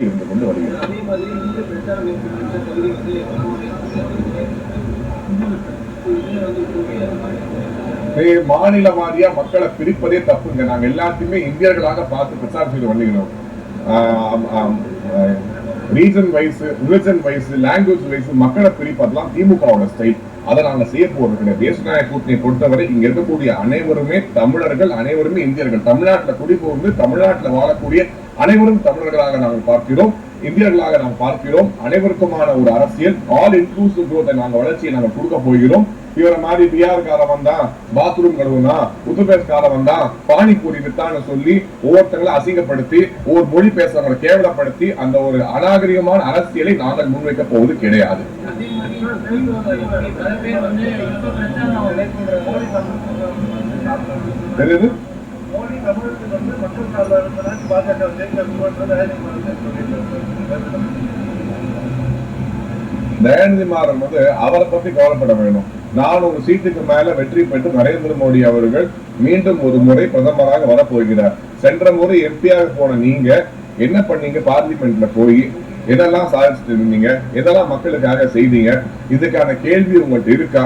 இருந்து கொண்டு வருகிறது. மாநில வாரியா மக்களை பிரிப்பதே தப்புங்க. நாங்க எல்லாத்தையுமே இந்தியர்களாக பார்த்து பிரச்சாரம் செய்து வந்துகிறோம். Region wise, religion wise, language wise மக்களை பிரிப்பதெல்லாம் திமுகவோட ஸ்டைல். அதை நாங்க செய்ய போறது கிடையாது. தேசிய கூட்டணியை பொறுத்தவரை இங்க இருக்கக்கூடிய அனைவருமே தமிழர்கள், அனைவருமே இந்தியர்கள். தமிழ்நாட்டில் குடிபுகுந்து தமிழ்நாட்டில் வாழக்கூடிய அனைவரும் தமிழர்களாக நாங்கள் பார்க்கிறோம், இந்தியர்களாக நாம் பார்க்கிறோம். அனைவருக்குமான ஒரு அரசியல், ஆல் இன்க்ளூசிவ் குரோத்தை நாங்க வளர்ச்சியை நாங்க கொடுக்க போகிறோம். இவரை மாதிரி பிஆர்காரன் வந்தா பாத்ரூம் கழுவுனா, உத்தரப்பிரதேஷ்காரன் வந்தா பானிபூரி வித்தான்னு சொல்லி ஒவ்வொருத்தங்களை அசிங்கப்படுத்தி, ஒவ்வொரு மொழி பேசுறவங்களை கேவலப்படுத்தி அந்த ஒரு அநாகரிகமான அரசியலை நாங்கள் முன்வைக்க போவது கிடையாது. தெரியுது? தயாநிதி மாறன் வந்து அவரை பத்தி கவலைப்பட வேணும். 400 சீட்டுக்கு மேல வெற்றி பெற்று நரேந்திர மோடி அவர்கள் மீண்டும் ஒரு முறை பிரதமராக வரப்போகிறார். சென்ற முறை எம்பியாக போன நீங்க என்ன பண்ணீங்க? பார்லிமெண்ட்ல போய் எதெல்லாம் சாதிச்சுட்டு இருந்தீங்க? எதெல்லாம் மக்களுக்காக செய்தீங்க? இதுக்கான கேள்வி உங்கள்கிட்ட இருக்கா?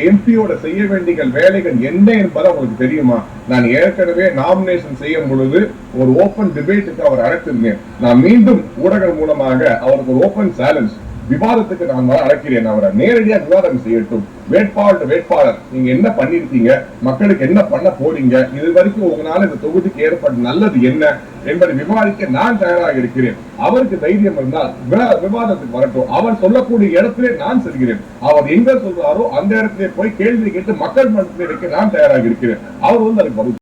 எம்பியோட செய்ய வேண்டிய வேலைகள் என்ன என்பது உங்களுக்கு தெரியுமா? நான் ஏற்கனவே நாமினேஷன் செய்யும் பொழுது ஒரு ஓபன் டிபேட்டுக்கு அவர் அழைத்திருந்தேன். நான் மீண்டும் ஊடகம் மூலமாக அவருக்கு ஒரு ஓபன் சேலஞ்ச், விவாதத்துக்கு நான் அழைக்கிறேன். அவரை நேரடியா விவாதம் செய்யட்டும். வேட்பாளர் நீங்க என்ன பண்ணிருக்கீங்க, மக்களுக்கு என்ன பண்ண போறீங்க, இது வரைக்கும் உங்களால இந்த தொகுதிக்கு ஏற்பட்ட நல்லது என்ன என்பதை விவாதிக்க நான் தயாராக இருக்கிறேன். அவருக்கு தைரியம் இருந்தால் விவாதத்துக்கு வரட்டும். அவர் சொல்லக்கூடிய இடத்திலே நான் செல்கிறேன். அவர் எங்க சொல்றாரோ அந்த இடத்திலே போய் கேள்வி கேட்டு மக்கள் மனத்திலே வைக்க நான் தயாராக இருக்கிறேன். அவர் அதுக்கு